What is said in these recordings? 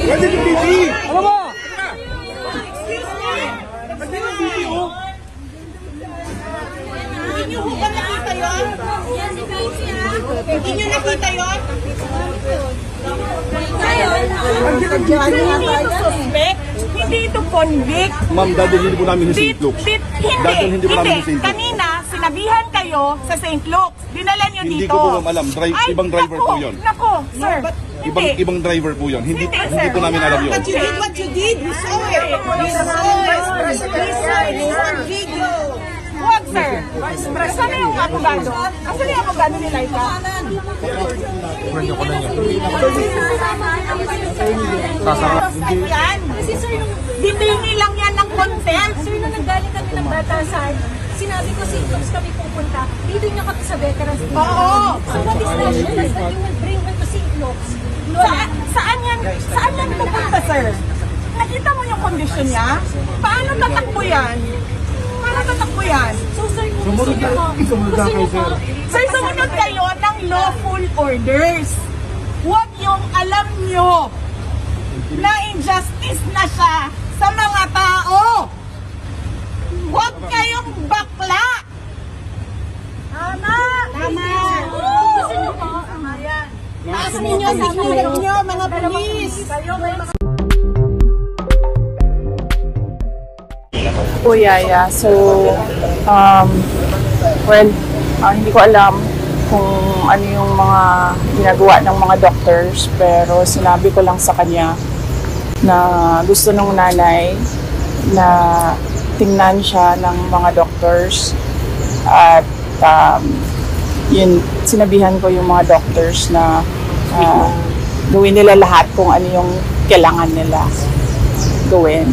Pwede yung baby! Ano ba? Hindi nyo ba nakita yun? Hindi nyo nakita yun? Hindi ito suspect, hindi ito convict. Ma'am, dadalhin po namin yung St. Luke's. Hindi. Kanina, sinabihan kayo sa St. Luke's. Dinala nyo dito. Hindi ko po alam. Ibang driver po yun. Nako, sir. Ibang driver po yun. Hindi po namin alam yun. But you did what you did. We saw it. We saw it on video. Huwag, sir. Saan na yung abogado? Asan na yung abogado ni Laika? Yan. Ditingi lang yan ng contempt. Sir, nung nanggaling kami ng Batasan, sinabi ko St. Luke's kami pupunta. Dito niya kami sa Veterans Day. Oo. So what is the issue that you will bring her to St. Luke's? Saan yan pupunta, sir? Nakita mo yung kondisyon niya? Paano tatakbo yan? So sir, sumunod kayo, sir. Sir, sumunod kayo ng lawful orders. Huwag yung alam nyo na injustice na siya sa mga tao. Huwag kayong bakla. Tama! Gusto niyo po? Tama yan. Taas ninyo sa kilid nyo, mga pulis. Po, Yaya. So, hindi ko alam kung ano yung mga ginagawa ng mga doctors, pero sinabi ko lang sa kanya na gusto ng nanay na tingnan siya ng mga doctors at yun, sinabihan ko yung mga doctors na gawin nila lahat kung ano yung kailangan nila gawin.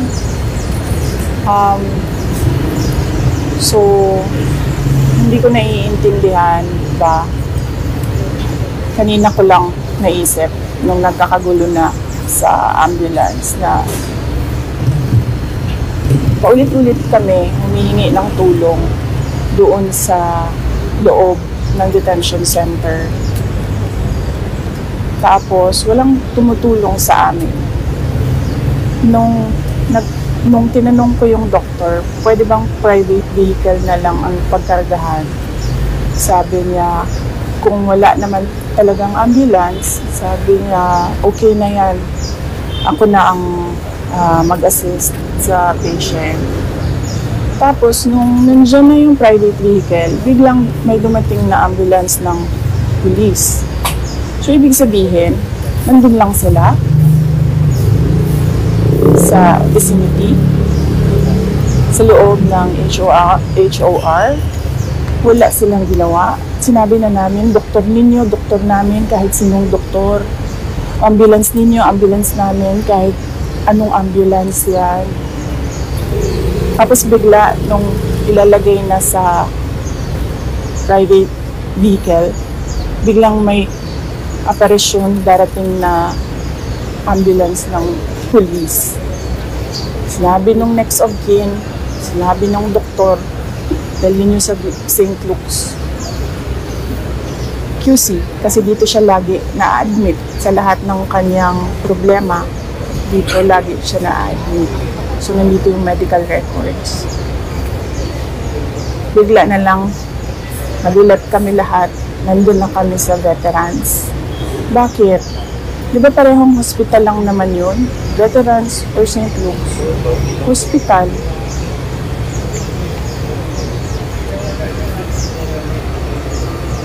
So, hindi ko naiintindihan ba, kanina ko lang naisip nung nagkakagulo na sa ambulance na paulit-ulit kami humihingi ng tulong doon sa loob ng detention center. Tapos, walang tumutulong sa amin. Nung tinanong ko yung doktor, pwede bang private vehicle na lang ang pagkargahan? Sabi niya, kung wala naman talagang ambulance, sabi niya, okay na yan. Ako na ang mag-assist sa patient. Tapos, nung nandiyan na yung private vehicle, biglang may dumating na ambulance ng police. So, ibig sabihin, nandun lang sila sa vicinity, sa loob ng HOR. Wala silang ginawa. Sinabi na namin, doktor ninyo, doktor namin, kahit sinong doktor. Ambulance ninyo, ambulance namin, kahit anong ambulance yan. Tapos bigla, nung ilalagay na sa private vehicle, biglang may aparisyon, darating na ambulance ng police. Sinabi nung next of kin, sinabi ng doktor, dalhin nyo sa St. Luke's QC, kasi dito siya lagi na-admit sa lahat ng kanyang problema. Dito lagi siya na-admit. So, nandito yung medical records. Bigla na lang, nagulat kami lahat, nandun na kami sa veterans. Bakit? Di ba parehong hospital lang naman yun? Veterans or St. Luke's? Hospital.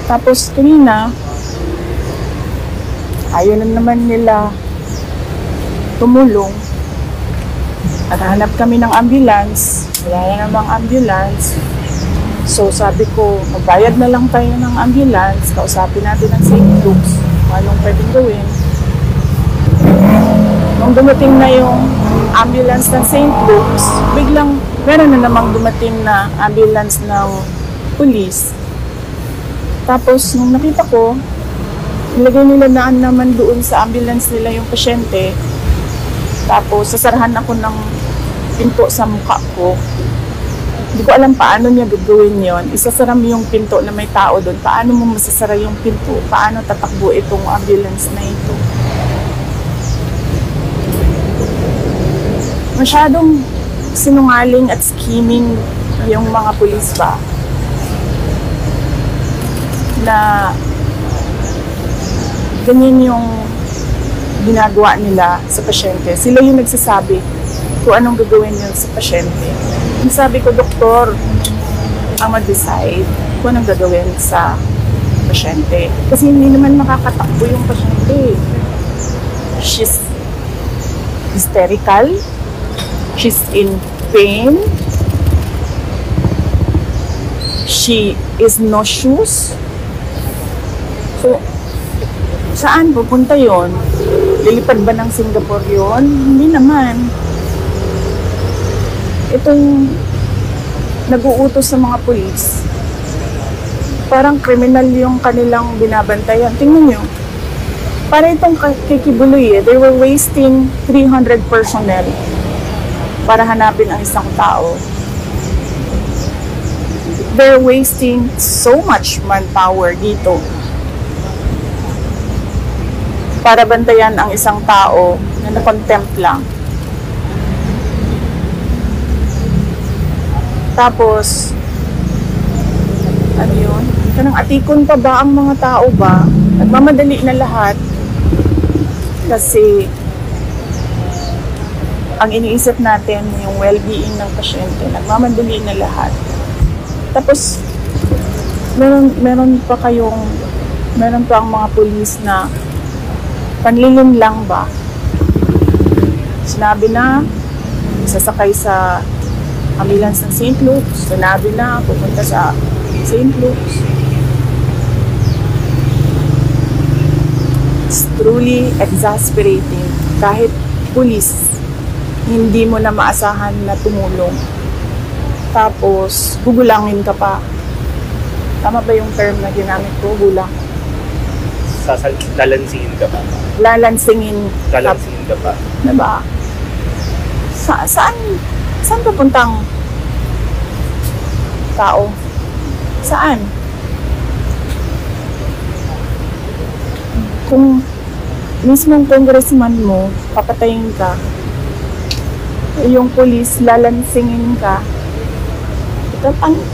Tapos kanina, ayaw na naman nila tumulong. At hanap kami ng ambulance. Wala na namang ambulance. So sabi ko, magbayad na lang tayo ng ambulance. Kausapin natin ang St. Luke's. Anong pwedeng gawin? Nung dumating na yung ambulance ng St. Luke's, biglang meron na namang dumating na ambulance ng police. Tapos, nung nakita ko, nilagay nila naan naman doon sa ambulance nila yung pasyente. Tapos, sasarahan ako ng pinto sa mukha ko. Hindi ko alam paano niya gagawin yon. Isasara mo yung pinto na may tao doon. Paano mo masasara yung pinto? Paano tatakbo itong ambulance na ito? Masyadong sinungaling at scheming yung mga pulis ba na ganyan yung ginagawa nila sa pasyente. Sila yung nagsasabi kung anong gagawin yun sa pasyente. Yung sabi ko, doktor, ang mag-decide kung anong gagawin sa pasyente. Kasi hindi naman makakatakbo yung pasyente. She's hysterical. She's in pain. She is nauseous. So, saan pupunta yon? Lilipad ba ng Singapore yon? Hindi naman. Itong nag-uutos sa mga pulis, parang criminal yung kanilang binabantayan. Tingnan nyo. Para itong kikibuloy they were wasting 300 personnel para hanapin ang isang tao. They're wasting so much manpower dito para bantayan ang isang tao na na-contempt lang. Tapos, ano yun? Kanang atikon pa ba ang mga tao ba? Nagmamadali na lahat kasi ang iniisip natin yung well-being ng pasyente. Nagmamadali na lahat. Tapos, meron pa ang mga pulis na panlilin lang ba? Sinabi na, sasakay sa ambulance ng St. Luke's. Sinabi na, pupunta sa St. Luke's. It's truly exasperating. Kahit pulis, hindi mo na maasahan na tumulong. Tapos, gugulangin ka pa. Tama ba yung term na ginamit ko? Gulang. Lalansingin ka pa. Lalansingin Lalansingin ka pa. Diba? Saan papuntang tao? Saan? Kung mismong congressman mo, papatayin ka, yung police, lalansingin ka,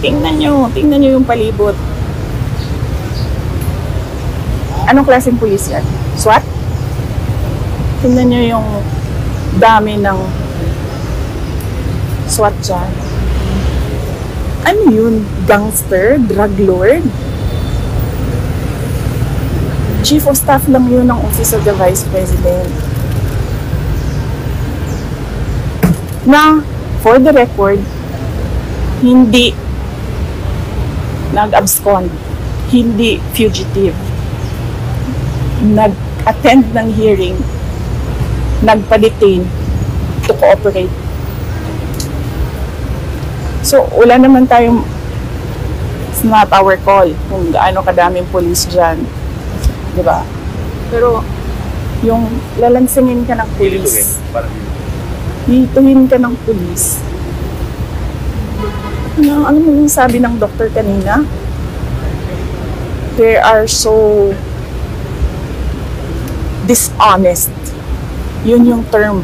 tingnan nyo yung palibot. Anong klaseng police yan? SWAT? Tingnan nyo yung dami ng SWAT dyan. Ano yun? Gangster? Drug lord? Chief of Staff lang yun ng Office of the Vice President. Na, for the record, hindi nag-abscond, hindi fugitive, nag-attend ng hearing, nagpa-detain to cooperate. So, wala naman tayong, it's not our call kung gaano kadaming police dyan. Diba? Pero, yung lalansingin ka ng police, hituhin ka ng police. Ano mo yung sabi ng doktor kanina? They are so dishonest. Yun yung term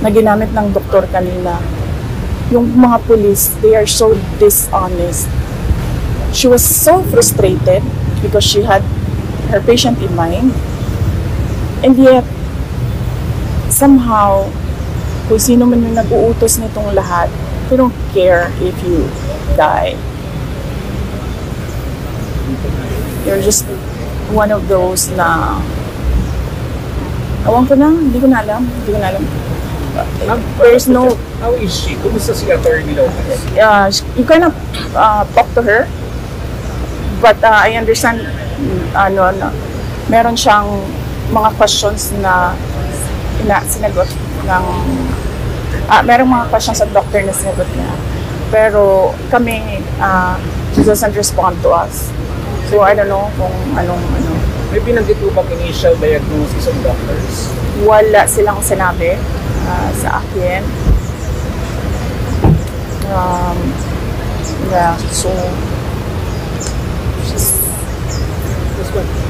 na ginamit ng doktor kanina. Yung mga police, they are so dishonest. She was so frustrated because she had her patient in mind. And yet, somehow, kung sino man yung nag-uutos nitong lahat, they don't care if you die. You're just one of those na awan ko na, hindi ko na alam. There's no... How is she? Kumusta si Attorney Lopez? You cannot talk to her. But I understand, meron siyang mga questions na sinagot ng... merong mga questions sa doctor na sinagot niya. Pero kami, she doesn't respond to us. So I don't know kung anong... May binanggit mo bang initial diagnosis of doctors? Wala silang sinabi sa akin. Yeah, so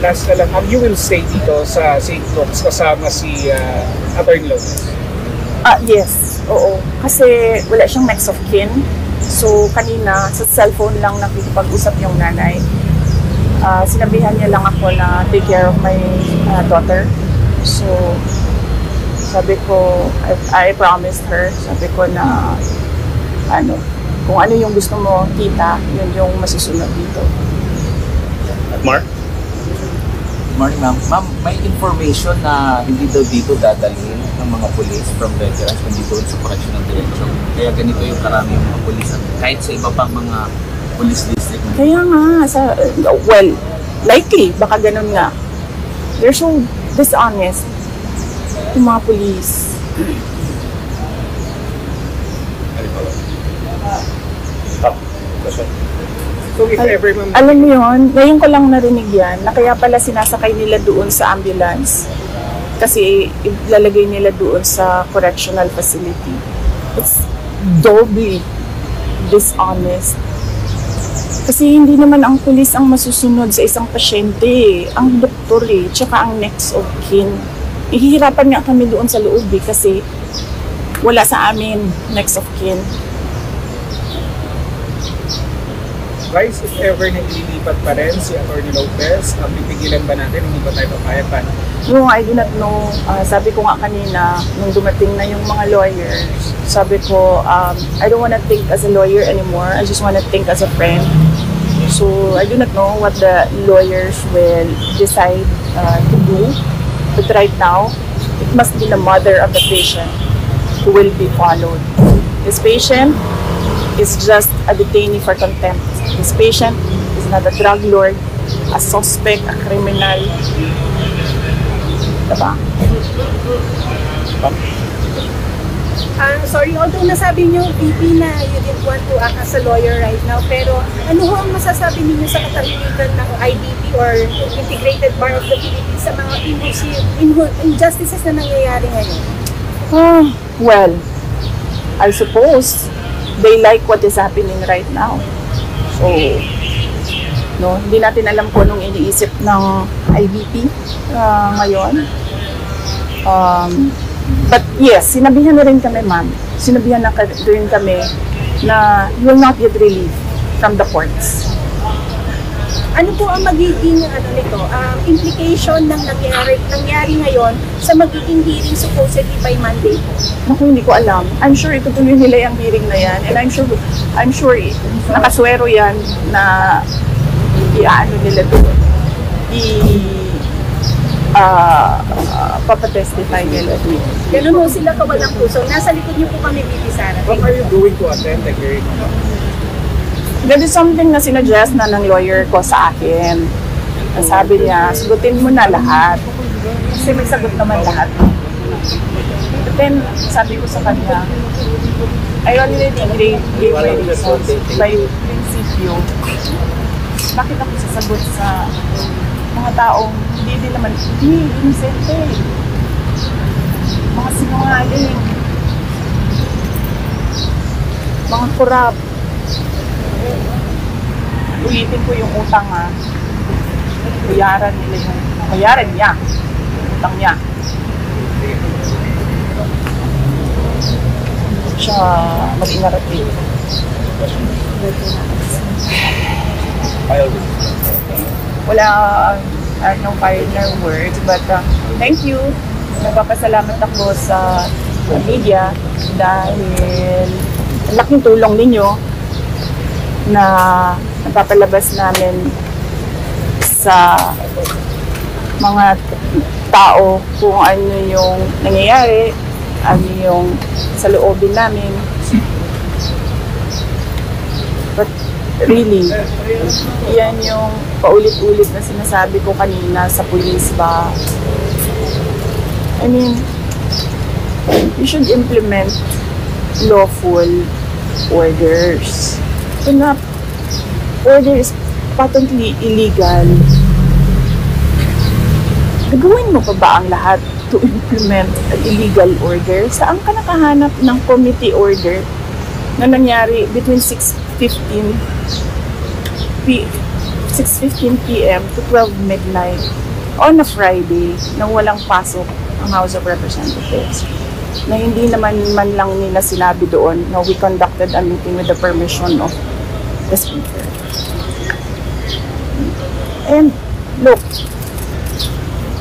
Last na lang, you will stay dito sa St. Luke's kasama si Attorney Lopez. yes, oo. Kasi wala siyang next of kin. So, kanina, sa cellphone lang nakikipag-usap yung nanay. Sinabihan niya lang ako na take care of my daughter. So, sabi ko, I promised her, sabi ko na, kung ano yung gusto mo, tita, yun yung masusunod dito. Mark? Morning, ma'am. Ma'am, may information na hindi daw dito dadalhin ng mga police from veterans kundi doon sa correctional direction. Kaya ganito yung karami yung mga police kahit sa iba pang mga police district. Kaya nga, well, likely, baka ganun nga. They're so dishonest, yung mga police. So if ever, ma'am, Alam mo yun, ngayon ko lang narinig yan, na kaya pala sinasakay nila doon sa ambulance. Kasi ilalagay nila doon sa correctional facility. It's doubly dishonest. Kasi hindi naman ang pulis ang masusunod sa isang pasyente, ang doktor tsaka ang next of kin. Ihihirapan nga kami doon sa loob kasi wala sa amin next of kin. guys, if ever naglilipat pa rin si Attorney Lopez, pipigilan ba natin? Hindi ba tayo papayag pa? No, I do not know. Sabi ko nga kanina, nung dumating na yung mga lawyers, sabi ko, I don't wanna think as a lawyer anymore. I just wanna think as a friend. So, I do not know what the lawyers will decide to do. But right now, it must be the mother of the patient who will be followed. This patient is just a detainee for contempt. This patient is not a drug lord, a suspect, a criminal. Diba? Sorry, although nasabi niyo, VP, na you didn't want to act as a lawyer right now, pero ano ho ang masasabi niyo sa katahimikan ng IBP or Integrated Bar of the Philippines sa mga injustices na nangyayari ngayon? Well, I suppose they like what is happening right now. So, no, hindi natin alam kung anong iniisip ng IBP ngayon. But yes, sinabihan na rin kami, ma'am. Sinabihan na rin kami na you will not get relief from the courts. Ano po ang magiging implication ng nangyari ngayon sa magiging hearing supposedly by Monday po? Naku, hindi ko alam. I'm sure itutuloy nila yung hearing na yan. And I'm sure nakaswero yan na iaano nila doon. Papatestify nila doon. Ganun mo sila kawalang puso. Nasa likod niyo po kami, VP Sara. What are you going to attend the hearing? That is something na sinuggest na ng lawyer ko sa akin. Sabi niya, sagutin mo na lahat. Kasi may sagot naman lahat. But then, sabi ko sa kanya, I already gave my reasons by prinsipyo. Bakit ako sasagot sa mga taong hindi naman, inisente. Mga sinungaling. Mga kurap. Ulitin ko yung utang bayaran niya utang niya siya mag-inarating wala no final words but thank you, nagpapasalamat ako sa media dahil ang laking tulong ninyo na napapalabas namin sa mga tao kung ano yung nangyayari, ano yung sa loobin namin. But really, yan yung paulit-ulit na sinasabi ko kanina sa police ba. I mean, you should implement lawful orders. Kung na order is patently illegal, gagawin mo pa ba ang lahat to implement an illegal order? Saan ka nakahanap ng committee order na nangyari between 15 6:15 p.m. to 12 midnight on a Friday na walang pasok ang House of Representatives. Na hindi naman man lang nila sinabi doon na we conducted a meeting with the permission of the Speaker. And look,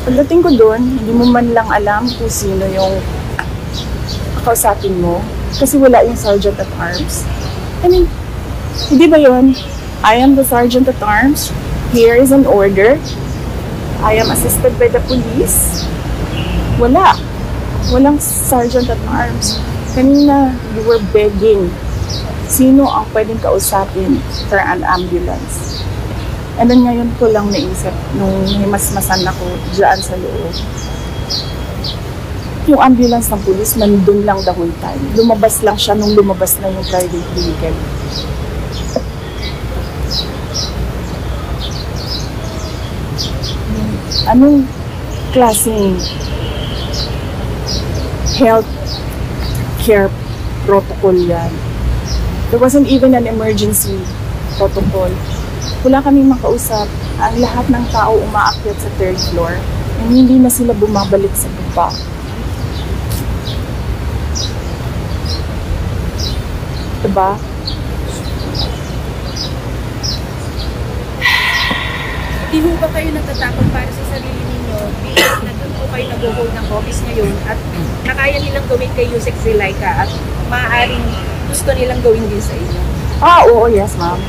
pagdating ko doon, hindi mo man lang alam kung sino yung kausapin mo kasi wala yung Sergeant at Arms. I mean, hindi ba yun? I am the Sergeant at Arms. Here is an order. I am assisted by the police. Walang Sergeant at Arms. Kanina, you were begging. Sino ang pwedeng kausapin for an ambulance? And then ngayon ko lang naisip nung himasmasan ako dyan sa loob. Yung ambulance ng police nandun lang the whole time. Lumabas lang siya nung lumabas na yung private vehicle. Anong klaseng health care protocol yan? There wasn't even an emergency protocol. Wala kaming makausap. Ang lahat ng tao umaakyat sa 3rd floor and hindi na sila bumabalik sa baba. Diba? Di ho ba kayo natatakot para sa sarili ninyo bilang nandun po kayo nag-hold ng office ngayon at nakaya nilang gawin kay Yusek Zulaika at maaaring gusto nilang gawin din sa inyo? Oo, yes ma'am.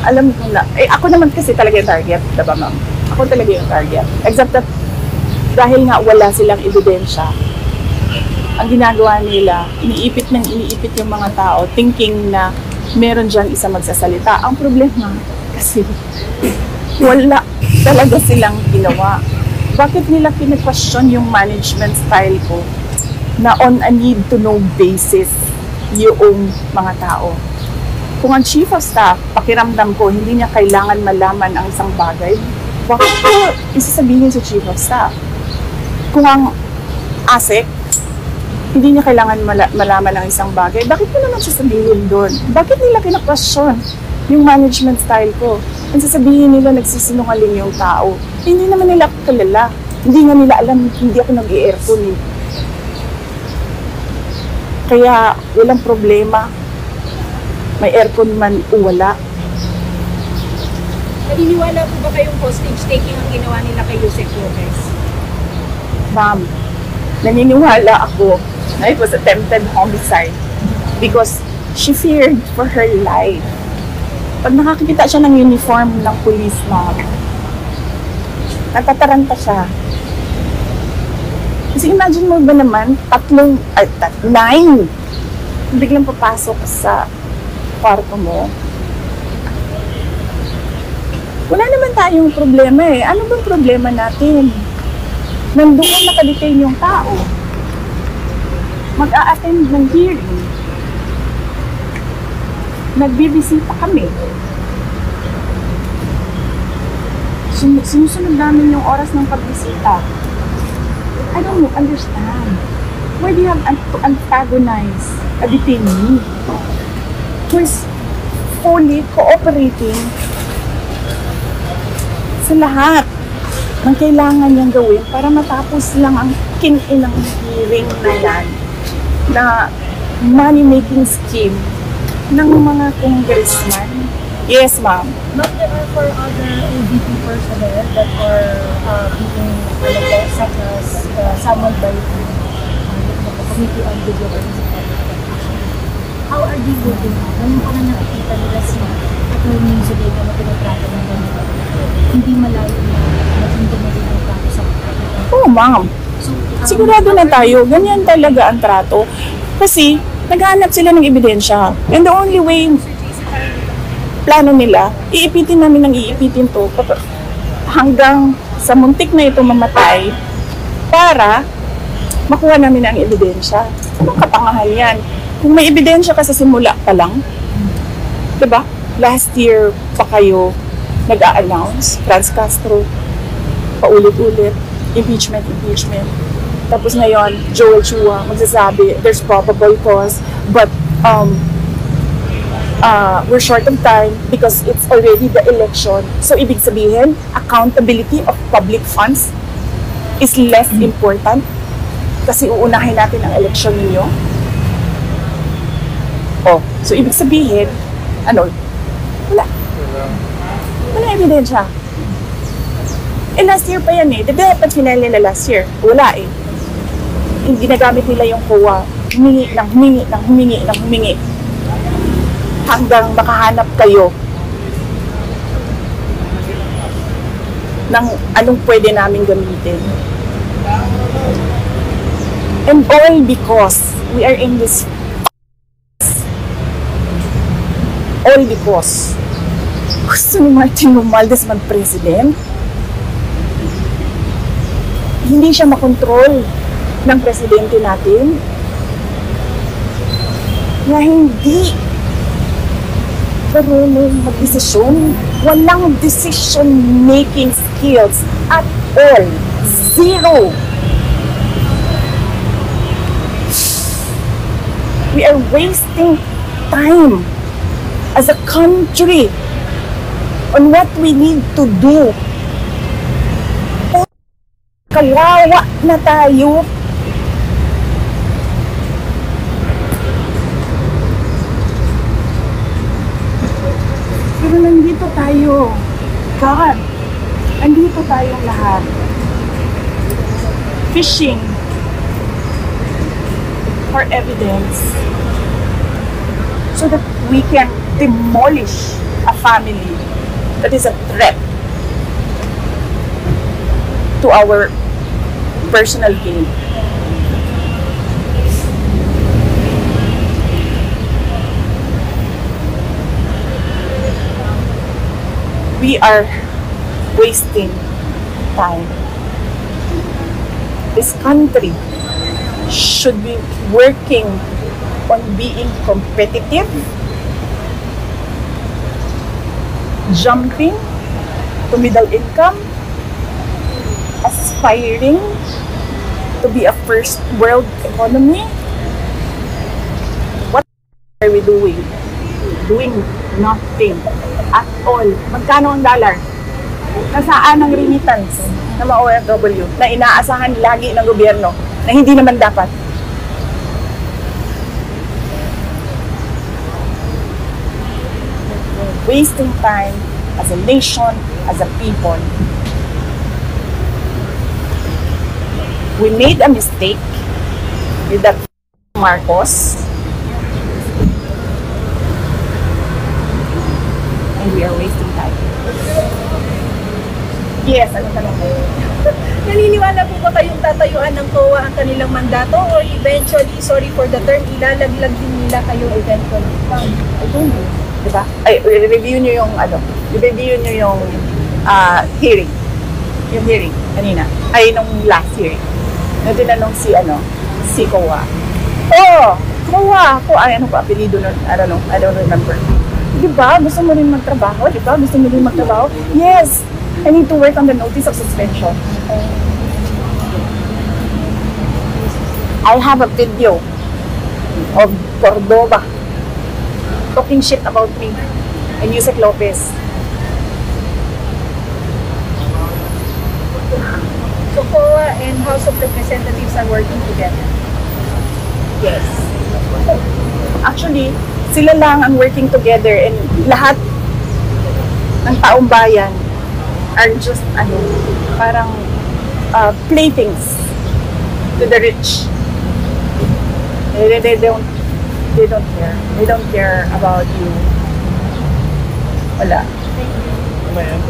Alam ko na, ako naman kasi talaga yung target, diba ma'am? Ako talaga yung target. Except that, dahil nga wala silang ebidensya, ang ginagawa nila, iniipit yung mga tao, thinking na meron dyan isa magsasalita. Ang problema, kasi wala talaga silang ginawa. Bakit nila pina-question yung management style ko na on a need-to-know basis yung mga tao? Kung ang Chief of Staff, pakiramdam ko, hindi niya kailangan malaman ang isang bagay, bakit ko isasabihin sa Chief of Staff? Kung ang ASEC, hindi niya kailangan malaman ang isang bagay, bakit ko naman sasabihin doon? Bakit nila kina-question yung management style ko? Ang sasabihin nila, nagsisinungaling yung tao. Hindi naman nila ako kalala. Hindi nga nila alam, hindi ako nag-i-aircon eh. Kaya, walang problema. May aircon man o wala. Naniniwala po ba kayong hostage taking ang ginawa nila kay Yusek Lopez? Ma'am, naniniwala ako na it was attempted homicide because she feared for her life. Pag nakakita siya ng uniform ng police, ma'am, natataranta siya. Kasi imagine mo ba naman, 9 biglang papasok sa kwarto mo. Wala naman tayong problema eh. Ano bang problema natin? Nandoon nakadetain yung tao. Mag-a-attend ng hearing. Nagbibisita kami. Sinusunod namin yung oras ng pagbisita. I don't understand. Why do you have to antagonize a detainee who is fully cooperating sa lahat ng kailangan niyang gawin para matapos lang ang kin-inang hearing na yan na money-making scheme ng mga congressman? Yes, ma'am. But there are 4 other ABP personnel that are being such as summoned by the Committee on Video How are they voting now? Ngayon pa nga nakikita nila si Atty. Zulaika na pinatrato ng ganito. Hindi malayo na maging dumating ang trato sa kapatid. Oo, ma'am. Sigurado na tayo. Ganyan talaga ang trato. Kasi, naghahanap sila ng ebidensya. And the only way, plano nila, iipitin namin ng iipitin to hanggang sa muntik na ito mamatay para makuha namin ang ebidensya. Anong kapangahan yan? Kung may ebidensya ka sa simula pa lang, diba? Last year pa kayo nag-a-announce, Franz Castro, paulit-ulit, impeachment. Tapos ngayon, Joel Chua magsasabi, there's probable cause, but we're short of time because it's already the election. So, ibig sabihin, accountability of public funds is less important kasi uunahin natin ang election ninyo. Oh, so ibig sabihin, ano, wala. Wala ebidensya. Eh, last year pa yan eh. Di ba, pag final nila last year, wala eh. Yung ginagamit nila yung COA, humingi ng humingi ng humingi ng humingi hanggang makahanap kayo ng anong pwede namin gamitin. And all because we are in this, all because gusto ni Martin Romualdez mag-president, hindi siya makontrol ng presidente natin, na hindi marunong mag-desisyon, walang decision-making skills at all. Zero. We are wasting time as a country on what we need to do. Kawawa na tayo. Pero nandito tayo. God, nandito tayong lahat. Fishing for evidence so that we can demolish a family that is a threat to our personal gain. We are wasting time. This country should be working on being competitive, jumping to middle income, aspiring to be a first world economy. What are we doing? Doing nothing at all. Magkano ang dollar? Nasaan ang remittance ng mga OFW na inaasahan lagi ng gobyerno na hindi naman dapat? Wasting time as a nation, as a people. We made a mistake with that Marcos, and we are wasting time. Yes, ano tanong mo? Naniniwala po ba kayong tatayuan ng COA ang kanilang mandato or eventually, sorry for the term, ilalaglag din nila kayo eventually? I don't know. Diba? Ay, review nyo yung, review nyo yung hearing. Yung hearing, kanina. Ay, nung last hearing. Na tinanong si COA. Oh, COA! Ay, ano pa, apelido nun? I don't remember. Diba? Gusto mo rin magtrabaho? Diba? Gusto mo rin magtrabaho? Yes! I need to work on the notice of suspension. I have a video of Cordova talking shit about me and Yusek Lopez. So COA and House of Representatives are working together? Yes. Actually, sila lang ang working together and lahat ng taong bayan are just, parang playthings to the rich. They don't care. They don't care about you. Wala. Ma'am,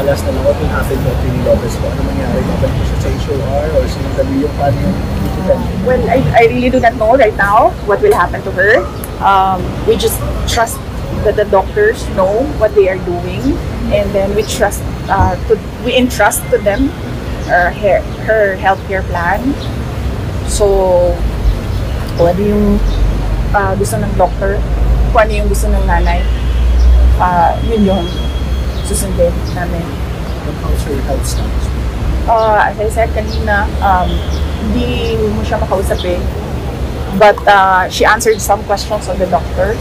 last na lang, what will happen to Atty. Lopez po? Ano mangyari? Mabalik po siya sa HOR or sinagabi yung paano yung detention? Well, I really do not know right now what will happen to her. We just trust that the doctors know what they are doing, and then we entrust to them her healthcare plan. So, kung ano yung gusto ng doctor, kung ano yung gusto ng nanay, yun yung susundin namin. How's her health status? As I said kanina, hindi mo siya makausap eh. But she answered some questions of the doctor.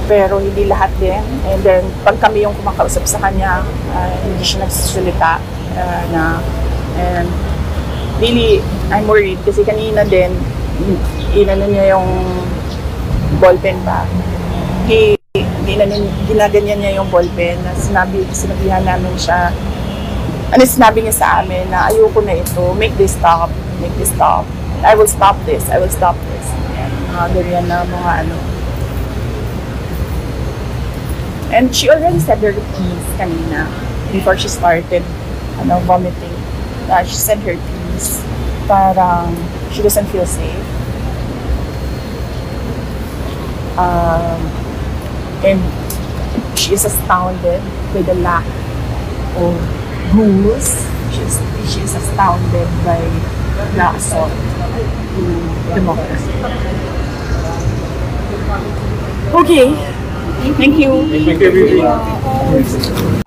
pero hindi lahat din. And then, pag kami yung kumakausap sa kanya, hindi siya nagsasalita and really, I'm worried kasi kanina din, inano niya yung ballpen pa. Ginaganyan niya yung ballpen na sinabihan namin siya. Sinabi niya sa amin na ayoko na ito, make this stop. I will stop this. Ganyan na mga ano. And she already said her piece kanina before she started vomiting. She said her piece. Parang she doesn't feel safe. And she is astounded by the lack of rules. She is astounded by the assault to democracy. Okay. Thank you. Thank you, Vivi.